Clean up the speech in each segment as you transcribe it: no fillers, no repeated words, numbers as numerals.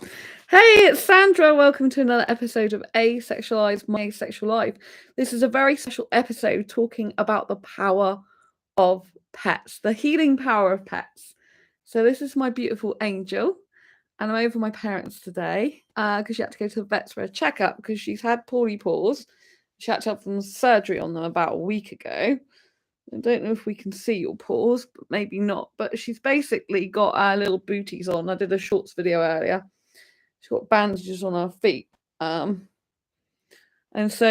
Hey, it's Sandra. Welcome to another episode of Asexualise, my asexual life. This is a very special episode talking about the power of pets, the healing power of pets. So this is my beautiful angel, and I'm over with my parents today because she had to go to the vets for a checkup because she's had poorly paws. She had to have some surgery on them about a week ago. I don't know if we can see your paws, but maybe not. But she's basically got our little booties on. I did a shorts video earlier. She's got bandages on her feet. And so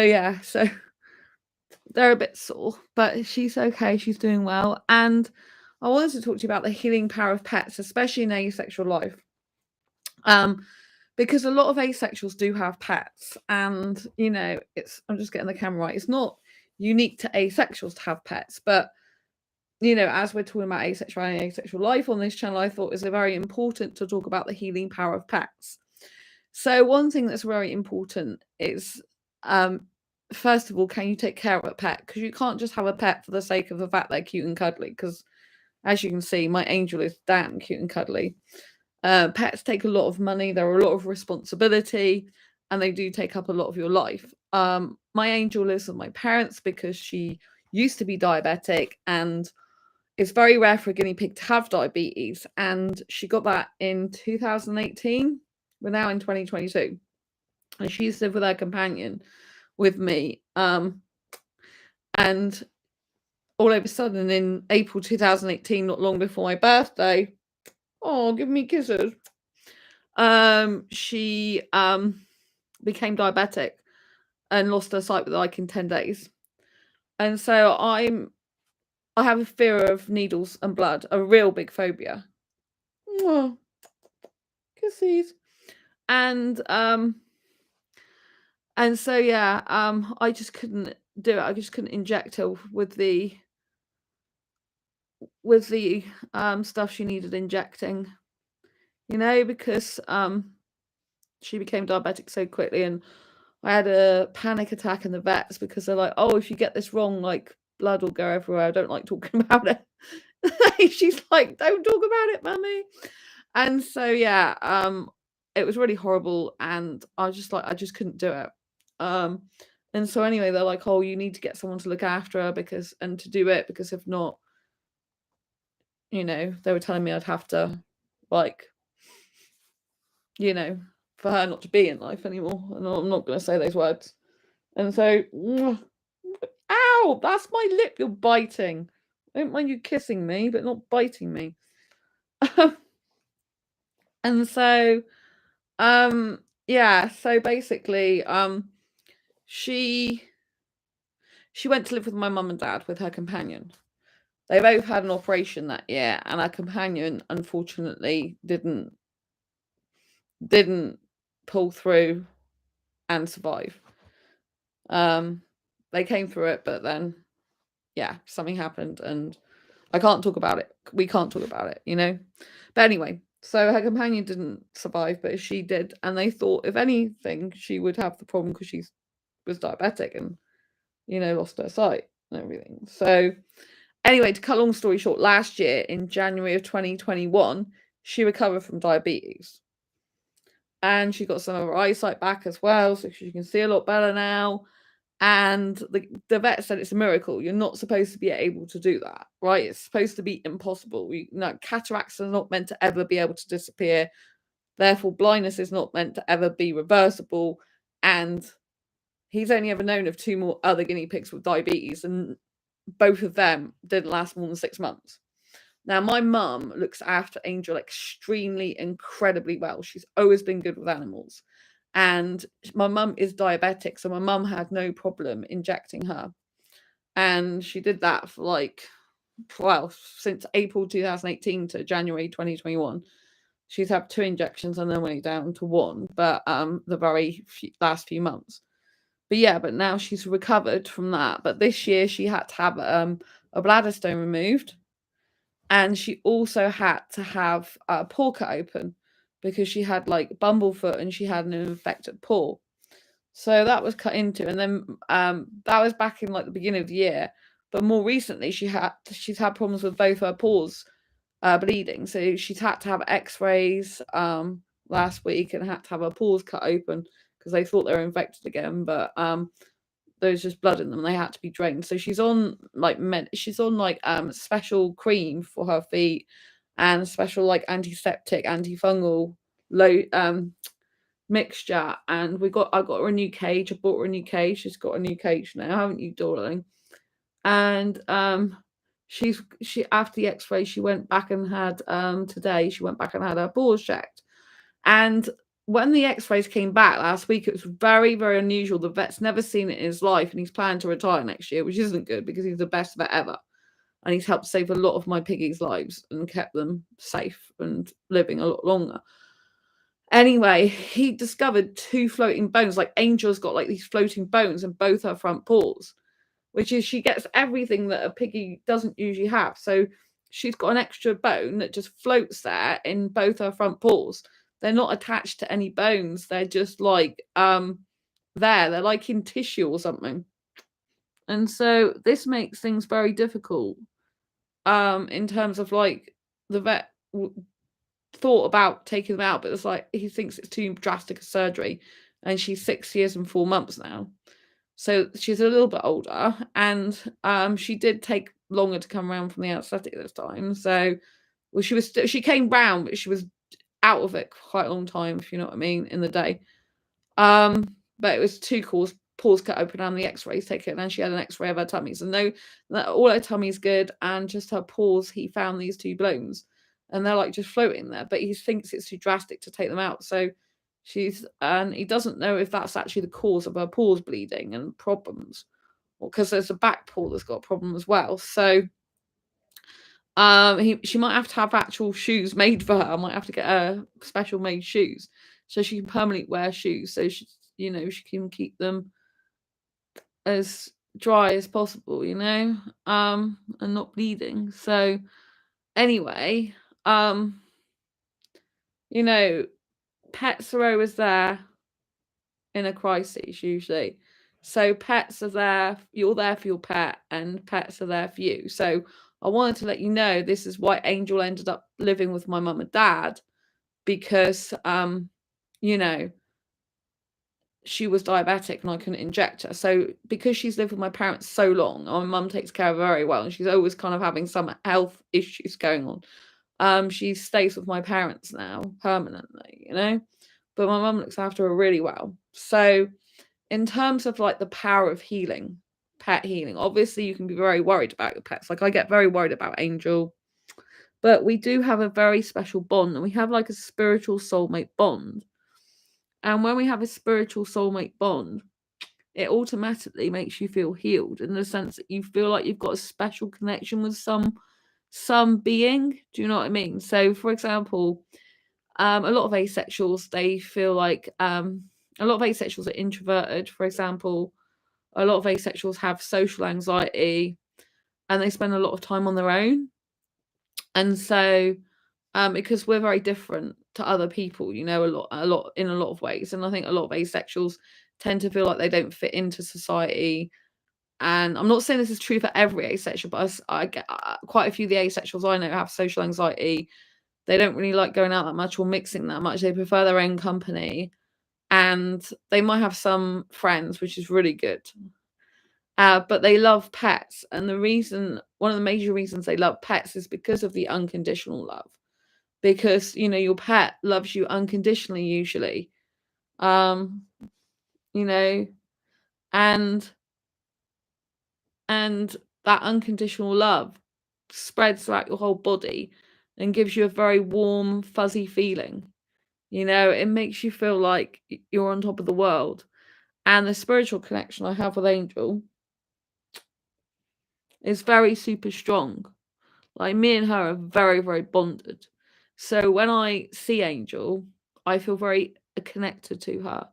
they're a bit sore, but she's okay. She's doing well. And I wanted to talk to you about the healing power of pets, especially in asexual life. Because a lot of asexuals do have pets, and I'm just getting the camera right. It's not unique to asexuals to have pets, but as we're talking about asexuality and asexual life on this channel, I thought it was very important to talk about the healing power of pets. So one thing that's very important is, first of all, can you take care of a pet? Because you can't just have a pet for the sake of the fact they're cute and cuddly. Because as you can see, my angel is damn cute and cuddly. Pets take a lot of money. There are a lot of responsibility, and they do take up a lot of your life. My angel lives with my parents because she used to be diabetic, and it's very rare for a guinea pig to have diabetes. And she got that in 2018. We're now in 2022, and she used to live with her companion with me. And all of a sudden, in April 2018, not long before my birthday, oh, give me kisses. She became diabetic and lost her sight in 10 days. And so I have a fear of needles and blood, a real big phobia. Mwah. Kisses. And so I just couldn't do it. I just couldn't inject her with the stuff she needed injecting, because she became diabetic so quickly, and I had a panic attack in the vets because they're like, oh, if you get this wrong, like, blood will go everywhere. I don't like talking about it. She's like, don't talk about it, mummy. And so it was really horrible, and I just couldn't do it. And so anyway, they're like, oh, you need to get someone to look after her because if not, they were telling me I'd have to, for her not to be in life anymore. And I'm not going to say those words. And so, ow, that's my lip you're biting. I don't mind you kissing me, but not biting me. And so, so basically, she went to live with my mum and dad with her companion. They both had an operation that year, and our companion unfortunately didn't pull through and survive. They came through it, but then something happened, and I can't talk about it. We can't talk about it, But anyway, so her companion didn't survive, but she did, and they thought if anything she would have the problem because she was diabetic and lost her sight and everything. So anyway, to cut long story short, last year in January of 2021, she recovered from diabetes. And she got some of her eyesight back as well, so she can see a lot better now. And the vet said it's a miracle. You're not supposed to be able to do that, right? It's supposed to be impossible. Cataracts are not meant to ever be able to disappear. Therefore, blindness is not meant to ever be reversible. And he's only ever known of 2 more other guinea pigs with diabetes, and both of them didn't last more than 6 months. Now, my mum looks after Angel extremely, incredibly well. She's always been good with animals. And my mum is diabetic, so my mum had no problem injecting her. And she did that for since April 2018 to January 2021. She's had 2 injections and then went down to 1, but the last few months. But now she's recovered from that. But this year she had to have a bladder stone removed. And she also had to have a paw cut open because she had bumblefoot and she had an infected paw. So that was cut into, and then that was back in the beginning of the year. But more recently, she's had problems with both her paws bleeding. So she's had to have X-rays, last week and had to have her pores cut open because they thought they were infected again. But there was just blood in them. They had to be drained. So she's on like special cream for her feet and special like antiseptic, antifungal low mixture. And I got her a new cage. I bought her a new cage. She's got a new cage now, haven't you, darling? And she after the x-ray she went back and had today she went back and had her pores checked. And when the x-rays came back last week, it was very, very unusual. The vet's never seen it in his life, and he's planning to retire next year, which isn't good because he's the best vet ever. And he's helped save a lot of my piggies' lives and kept them safe and living a lot longer. Anyway, he discovered 2 floating bones. Like Angel's got like these floating bones in both her front paws, which is she gets everything that a piggy doesn't usually have. So she's got an extra bone that just floats there in both her front paws. They're not attached to any bones. They're just like they're like in tissue or something. And so this makes things very difficult in terms of like the vet thought about taking them out, but it's like he thinks it's too drastic a surgery, and she's 6 years and 4 months now. So she's a little bit older, and she did take longer to come around from the anaesthetic this time. So she came round, but she was out of it quite a long time, if you know what I mean, in the day. But it was 2 calls, pores cut open and the x-rays taken, and she had an x-ray of her tummy. So no, all her tummy's good, and just her pores, he found these 2 bones, and they're like just floating there, but he thinks it's too drastic to take them out. So and he doesn't know if that's actually the cause of her pores bleeding and problems, or because there's a back paw that's got a problem as well. So she might have to have actual shoes made for her. I might have to get her special made shoes so she can permanently wear shoes, so she can keep them as dry as possible, and not bleeding. So anyway, pets are always there in a crisis usually. So pets are there, you're there for your pet, and pets are there for you. So I wanted to let you know this is why Angel ended up living with my mum and dad, because she was diabetic and I couldn't inject her. So because she's lived with my parents so long, my mum takes care of her very well, and she's always kind of having some health issues going on. She stays with my parents now permanently, but my mum looks after her really well. So in terms of like the power of healing, pet healing, obviously you can be very worried about your pets. Like I get very worried about Angel, but we do have a very special bond, and we have like a spiritual soulmate bond. And when we have a spiritual soulmate bond, it automatically makes you feel healed, in the sense that you feel like you've got a special connection with some being. Do you know what I mean? So for example, a lot of asexuals, they feel like a lot of asexuals are introverted, for example. A lot of asexuals have social anxiety, and they spend a lot of time on their own. And so because we're very different to other people, a lot in a lot of ways. And I think a lot of asexuals tend to feel like they don't fit into society. And I'm not saying this is true for every asexual, but I get quite a few of the asexuals I know have social anxiety. They don't really like going out that much or mixing that much. They prefer their own company, and they might have some friends, which is really good. But they love pets, and one of the major reasons they love pets is because of the unconditional love. Because your pet loves you unconditionally usually, and that unconditional love spreads throughout your whole body and gives you a very warm, fuzzy feeling. It makes you feel like you're on top of the world. And the spiritual connection I have with Angel is very super strong. Like me and her are very, very bonded. So when I see Angel, I feel very connected to her.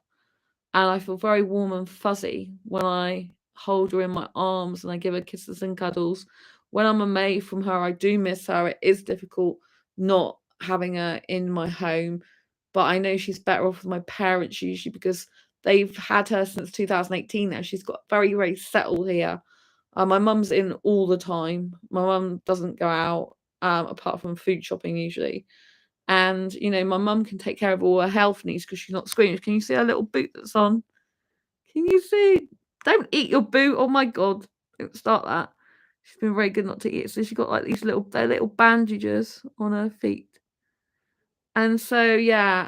And I feel very warm and fuzzy when I hold her in my arms and I give her kisses and cuddles. When I'm away from her, I do miss her. It is difficult not having her in my home. But I know she's better off with my parents usually, because they've had her since 2018 now. She's got very, very settled here. My mum's in all the time. My mum doesn't go out apart from food shopping usually. And, my mum can take care of all her health needs because she's not squeamish. Can you see her little boot that's on? Can you see? Don't eat your boot. Oh my God. Don't start that. She's been very good not to eat it. So she's got like they're little bandages on her feet. And so, yeah,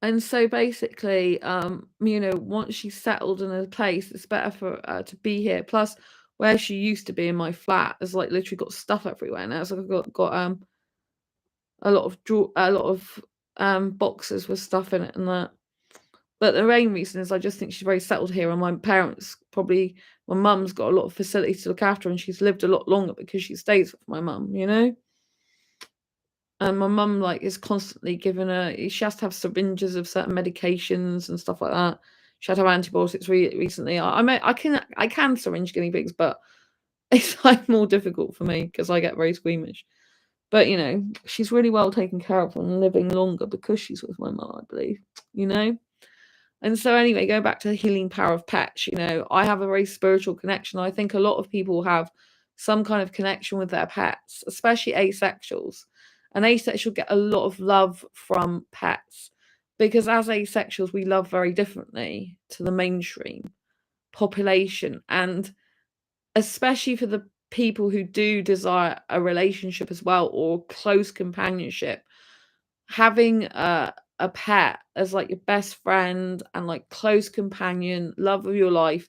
and so basically, once she's settled in a place, it's better for her to be here. Plus, where she used to be in my flat, there's like literally got stuff everywhere now. So I've got a lot of boxes with stuff in it and that. But the main reason is I just think she's very settled here, and my mum's got a lot of facilities to look after, and she's lived a lot longer because she stays with my mum, And my mum is constantly giving her. She has to have syringes of certain medications and stuff like that. She had to have antibiotics recently. I can syringe guinea pigs, but it's more difficult for me because I get very squeamish. But she's really well taken care of and living longer because she's with my mum, I believe. And so anyway, going back to the healing power of pets, I have a very spiritual connection. I think a lot of people have some kind of connection with their pets, especially asexuals. And asexuals get a lot of love from pets because as asexuals, we love very differently to the mainstream population. And especially for the people who do desire a relationship as well or close companionship, having a pet as your best friend and close companion, love of your life,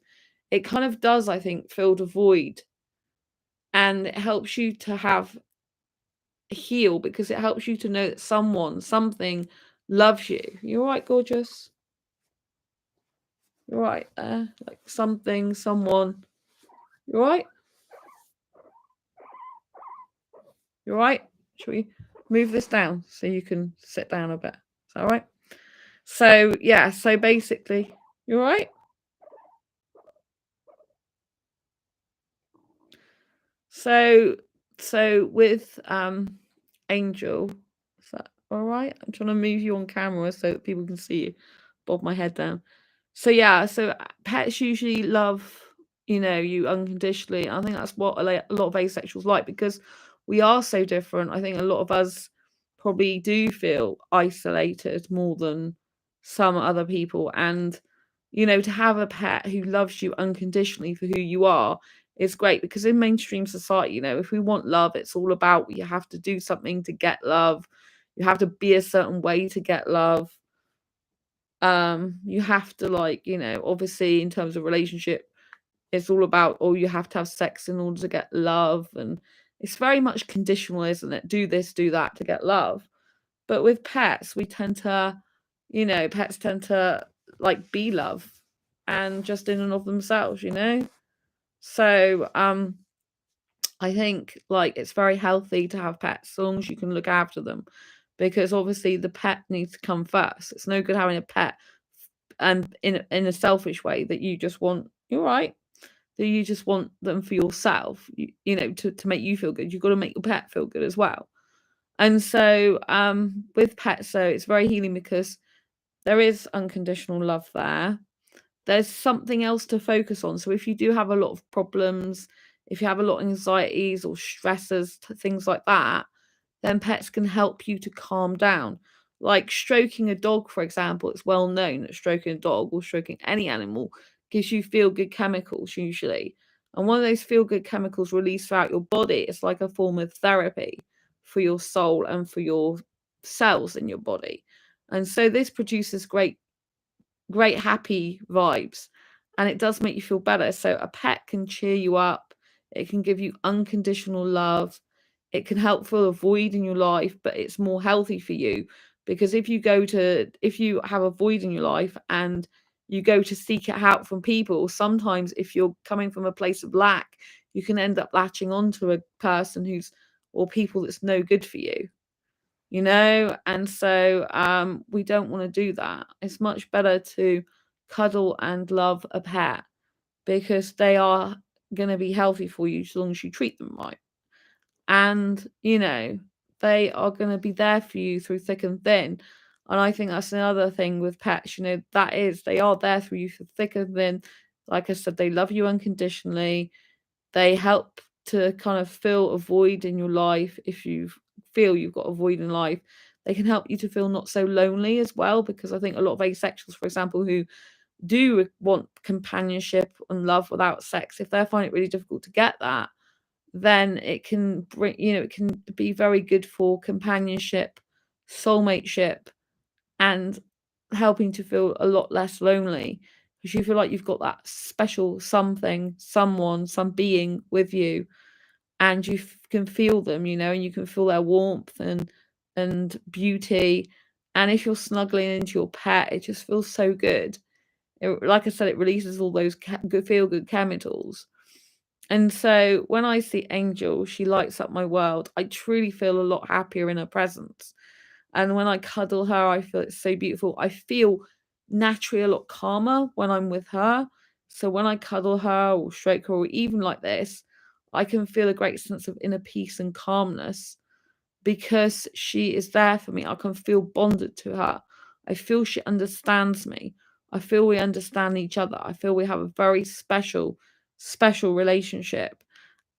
it kind of does, I think, fill the void, and it helps you to heal because it helps you to know that something loves you. You all right, gorgeous? You're right there, someone. You all right? You all right? Should we move this down so you can sit down a bit? Is that all right? So yeah, so basically, you all right? So with Angel, is that all right? I'm trying to move you on camera so that people can see you. Bob my head down. So yeah, so pets usually love, you unconditionally. I think that's what a lot of asexuals like because we are so different. I think a lot of us probably do feel isolated more than some other people. And, to have a pet who loves you unconditionally for who you are is great because in mainstream society, if we want love, it's all about you have to do something to get love. You have to be a certain way to get love. You have to obviously in terms of relationship, it's all about you have to have sex in order to get love, and it's very much conditional, isn't it? Do this, do that to get love. But with pets, we tend to, pets tend to be love and just in and of themselves, So I think it's very healthy to have pets as long as you can look after them because obviously the pet needs to come first. It's no good having a pet and in a selfish way that you just want, you're right, that you just want them for yourself, to make you feel good. You've got to make your pet feel good as well. And so with pets, so it's very healing because there is unconditional love there. There's something else to focus on. So if you do have a lot of problems, if you have a lot of anxieties or stresses, things like that, then pets can help you to calm down. Like stroking a dog, for example, it's well known that stroking a dog or stroking any animal gives you feel good chemicals usually. And one of those feel good chemicals released throughout your body is like a form of therapy for your soul and for your cells in your body. And so this produces great happy vibes, and it does make you feel better. So a pet can cheer you up, it can give you unconditional love, it can help fill a void in your life, but it's more healthy for you because if you have a void in your life and you go to seek it out from people, sometimes if you're coming from a place of lack, you can end up latching onto a person or people that's no good for you. And so we don't want to do that. It's much better to cuddle and love a pet because they are going to be healthy for you as long as you treat them right. And they are going to be there for you through thick and thin. And I think that's another thing with pets, they are there for you through thick and thin. Like I said, they love you unconditionally. They help to kind of fill a void in your life if you've feel you've got a void in life, they can help you to feel not so lonely as well. Because I think a lot of asexuals, for example, who do want companionship and love without sex, if they find it really difficult to get that, then it can bring, it can be very good for companionship, soulmateship, and helping to feel a lot less lonely, because you feel like you've got that special something, someone, some being with you, and you can feel them, and you can feel their warmth and beauty. And if you're snuggling into your pet, it just feels so good. Like I said, it releases all those good feel good chemicals. And so when I see Angel, she lights up my world. I truly feel a lot happier in her presence. And when I cuddle her, I feel it's so beautiful. I feel naturally a lot calmer when I'm with her. So when I cuddle her or stroke her or even like this, I can feel a great sense of inner peace and calmness because she is there for me. I can feel bonded to her. I feel she understands me. I feel we understand each other. I feel we have a very special, special relationship.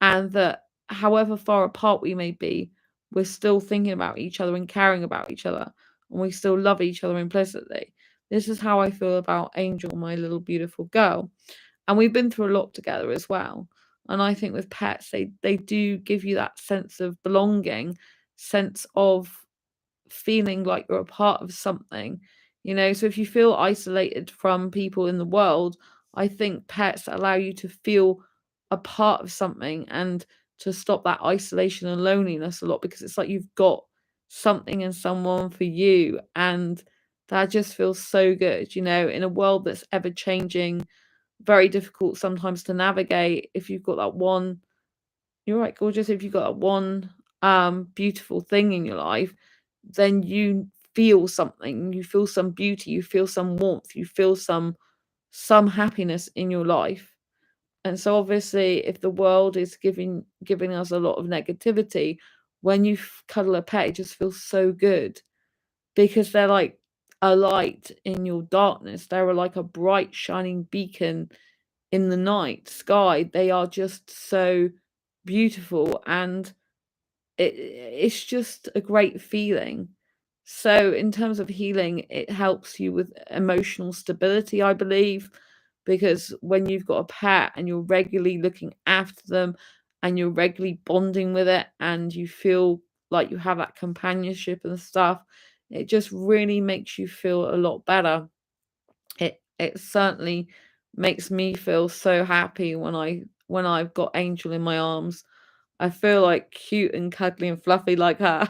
And that however far apart we may be, we're still thinking about each other and caring about each other. And we still love each other implicitly. This is how I feel about Angel, my little beautiful girl. And we've been through a lot together as well. And I think with pets, they do give you that sense of belonging, sense of feeling like you're a part of something, So if you feel isolated from people in the world, I think pets allow you to feel a part of something and to stop that isolation and loneliness a lot, because it's like you've got something and someone for you. And that just feels so good, in a world that's ever changing, very difficult sometimes to navigate. If you've got that one, you're right, gorgeous. If you've got that one beautiful thing in your life, then you feel something, you feel some beauty, you feel some warmth, you feel some happiness in your life. And so obviously if the world is giving us a lot of negativity, when you cuddle a pet, it just feels so good, because they're like a light in your darkness. They're like a bright shining beacon in the night sky. They are just so beautiful, and it's just a great feeling. So in terms of healing, it helps you with emotional stability, I believe, because when you've got a pet and you're regularly looking after them and you're regularly bonding with it and you feel like you have that companionship and stuff, it just really makes you feel a lot better. It certainly makes me feel so happy when I've got Angel in my arms. I feel like cute and cuddly and fluffy like her.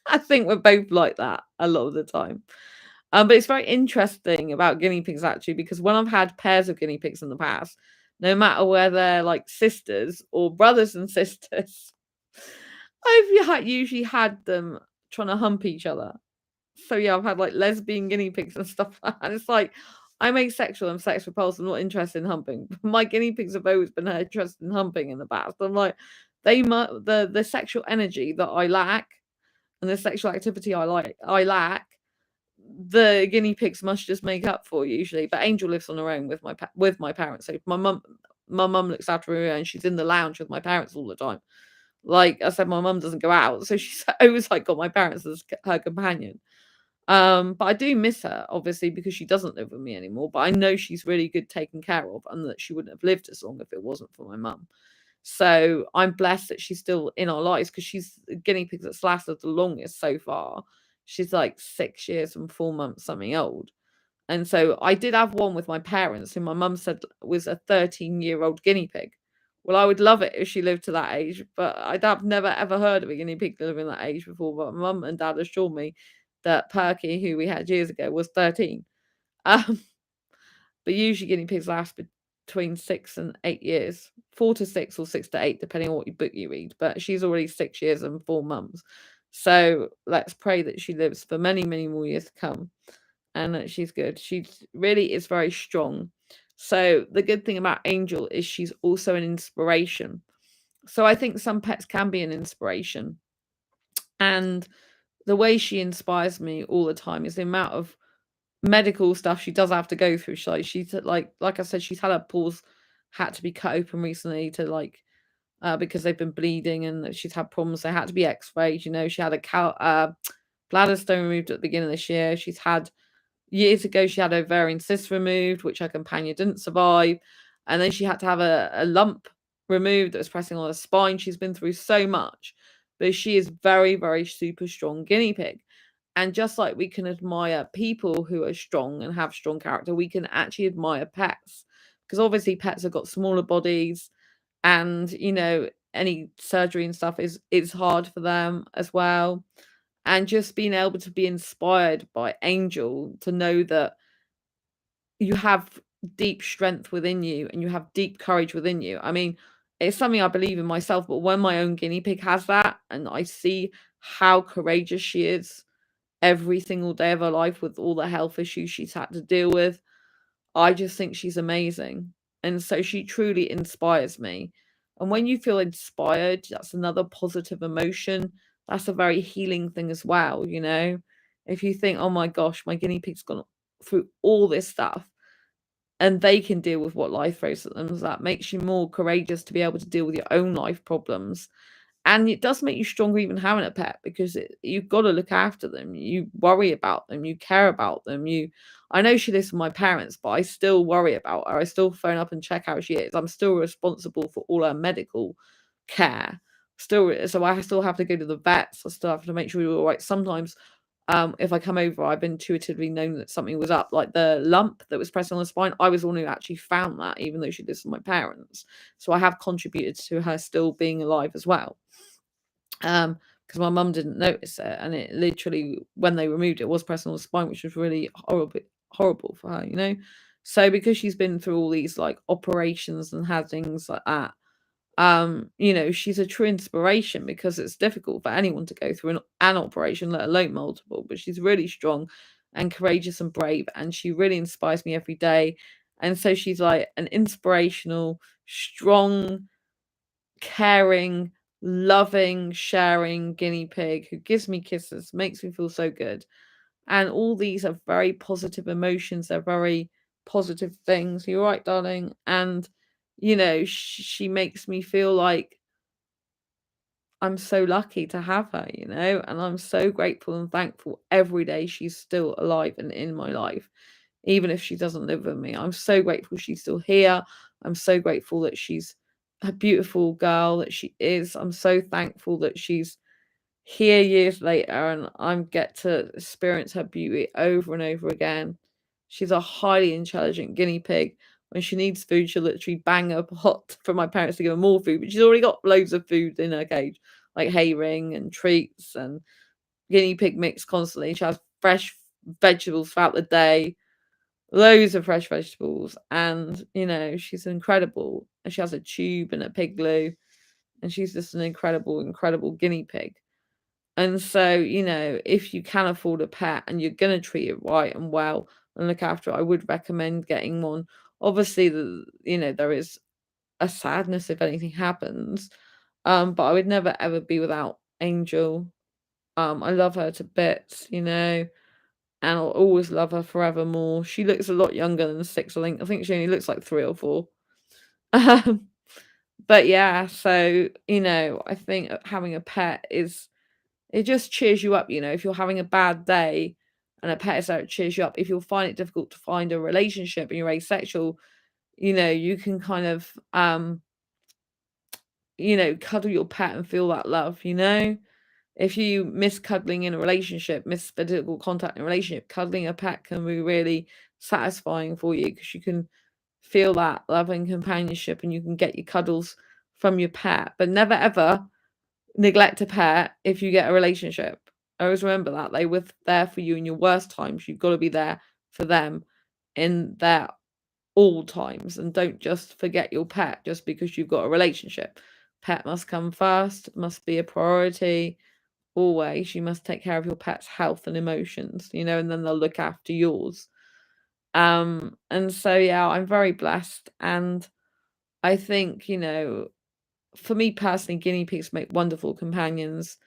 I think we're both like that a lot of the time. But it's very interesting about guinea pigs actually, because when I've had pairs of guinea pigs in the past, no matter whether they're like sisters or brothers and sisters, I've usually had them trying to hump each other. So yeah, I've had like lesbian guinea pigs and stuff like that. And it's like, I'm asexual, I'm sex repulsed, I'm not interested in humping. My guinea pigs have always been interested in humping in the past. I'm like, the sexual energy that I lack and the sexual activity I lack, the guinea pigs must just make up for usually. But Angel lives on her own with my parents. So my mum looks after her and she's in the lounge with my parents all the time. Like I said, my mum doesn't go out, so she's always like got my parents as her companion. But I do miss her, obviously, because she doesn't live with me anymore. But I know she's really good taken care of, and that she wouldn't have lived as long if it wasn't for my mum. So I'm blessed that she's still in our lives, because she's the guinea pig that's lasted the longest so far. She's like 6 years and 4 months something old. And so I did have one with my parents, who my mum said was a 13-year-old guinea pig. Well, I would love it if she lived to that age, but I've never ever heard of a guinea pig living that age before. But my mum and dad assured me that Perky, who we had years ago, was 13. Um, but usually guinea pigs last between 6 and 8 years, 4 to 6 or 6 to 8, depending on what book you read. But she's already 6 years and 4 months. So let's pray that she lives for many, many more years to come, and that she's good. She really is very strong. So the good thing about Angel is she's also an inspiration. So I think some pets can be an inspiration. And the way she inspires me all the time is the amount of medical stuff she does have to go through. She's like I said, she's had her paws had to be cut open recently to like because they've been bleeding and she's had problems. They had to be x-rayed. She had a bladder stone removed at the beginning of this year. She's had years ago, she had ovarian cysts removed, which her companion didn't survive. And then she had to have a lump removed that was pressing on her spine. She's been through so much, but she is very, very super strong guinea pig. And just like we can admire people who are strong and have strong character, we can actually admire pets, because obviously pets have got smaller bodies, and any surgery and stuff is hard for them as well. And just being able to be inspired by Angel, to know that you have deep strength within you and you have deep courage within you. I mean, it's something I believe in myself, but when my own guinea pig has that and I see how courageous she is every single day of her life with all the health issues she's had to deal with, I just think she's amazing. And so she truly inspires me. And when you feel inspired, that's another positive emotion. That's a very healing thing as well, If you think, oh my gosh, my guinea pig's gone through all this stuff and they can deal with what life throws at them, that makes you more courageous to be able to deal with your own life problems. And it does make you stronger even having a pet, because you've got to look after them. You worry about them. You care about them. I know she lives with my parents, but I still worry about her. I still phone up and check how she is. I'm still responsible for all her medical care. So I still have to go to the vets. I still have to make sure you're all right. Sometimes, if I come over, I've intuitively known that something was up, like the lump that was pressing on the spine. I was the one who actually found that, even though she lives with my parents. So I have contributed to her still being alive as well. Because my mum didn't notice it, and it literally, when they removed it, was pressing on the spine, which was really horrible for her. So because she's been through all these like operations and had things like that, she's a true inspiration, because it's difficult for anyone to go through an operation, let alone multiple. But she's really strong and courageous and brave, and she really inspires me every day. And so she's like an inspirational, strong, caring, loving, sharing guinea pig who gives me kisses, makes me feel so good. And all these are very positive emotions. They're very positive things. You're right, darling. And she makes me feel like I'm so lucky to have her, and I'm so grateful and thankful every day she's still alive and in my life, even if she doesn't live with me. I'm so grateful she's still here. I'm so grateful that she's a beautiful girl that she is. I'm so thankful that she's here years later and I get to experience her beauty over and over again. She's a highly intelligent guinea pig. When she needs food, she'll literally bang her pot for my parents to give her more food, but she's already got loads of food in her cage, like hay ring and treats and guinea pig mix constantly. She has fresh vegetables throughout the day, loads of fresh vegetables, and she's incredible. And she has a tube and a pig glue, and she's just an incredible guinea pig. And so, if you can afford a pet and you're going to treat it right and well and look after it, I would recommend getting one. Obviously, there is a sadness if anything happens, but I would never ever be without Angel. I love her to bits, and I'll always love her forevermore. She looks a lot younger than 6, I think. I think she only looks like 3 or 4. But yeah, so, I think having a pet it just cheers you up, if you're having a bad day and a pet is there, it cheers you up. If you'll find it difficult to find a relationship and you're asexual, you can kind of, cuddle your pet and feel that love, If you miss cuddling in a relationship, miss physical contact in a relationship, cuddling a pet can be really satisfying for you, because you can feel that loving companionship and you can get your cuddles from your pet. But never ever neglect a pet if you get a relationship. I always remember that they were there for you in your worst times. You've got to be there for them in their all times, and don't just forget your pet just because you've got a relationship. Pet must come first, must be a priority. Always, you must take care of your pet's health and emotions, and then they'll look after yours. And so yeah, I'm very blessed, and I think, for me personally, guinea pigs make wonderful companions.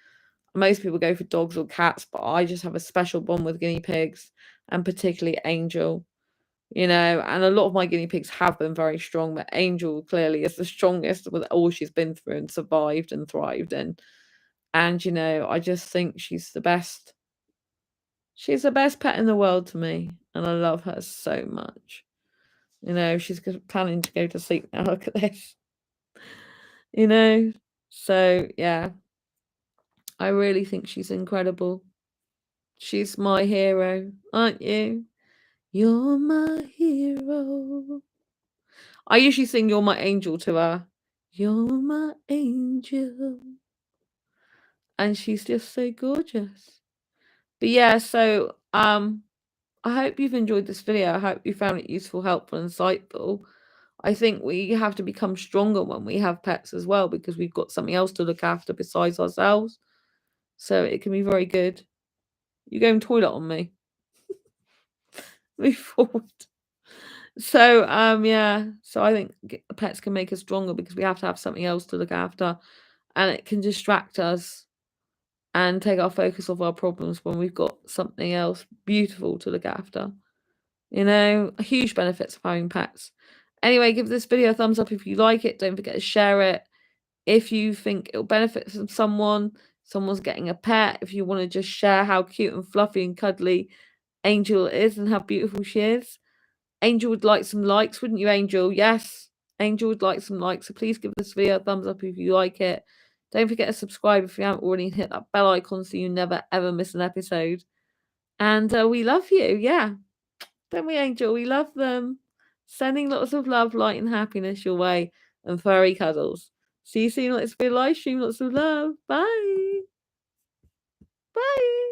Most people go for dogs or cats, but I just have a special bond with guinea pigs, and particularly Angel. you know, and a lot of my guinea pigs have been very strong, but Angel clearly is the strongest with all she's been through and survived and thrived in. And, you know, I just think she's the best. She's the best pet in the world to me, and I love her so much. You know, she's planning to go to sleep now. Look at this. You know, so yeah, I really think she's incredible. She's my hero, aren't you? You're my hero. I usually sing You're My Angel to her. You're my angel. And she's just so gorgeous. But yeah, so I hope you've enjoyed this video. I hope you found it useful, helpful, insightful. I think we have to become stronger when we have pets as well, because we've got something else to look after besides ourselves. So it can be very good. You going toilet on me. Move forward. So yeah, so I think pets can make us stronger because we have to have something else to look after, and it can distract us and take our focus off our problems when we've got something else beautiful to look after. You know, huge benefits of having pets. Anyway, give this video a thumbs up if you like it. Don't forget to share it if you think it'll benefit from someone's getting a pet. If you want to just share how cute and fluffy and cuddly Angel is and how beautiful she is. Angel would like some likes, wouldn't you, Angel? Yes, Angel would like some likes. So please give this video a thumbs up if you like it. Don't forget to subscribe if you haven't already. Hit that bell icon so you never ever miss an episode. And we love you. Yeah. Don't we, Angel? We love them. Sending lots of love, light, and happiness your way, and furry cuddles. See you soon. Let's be a live stream. Lots of love. Bye. Bye.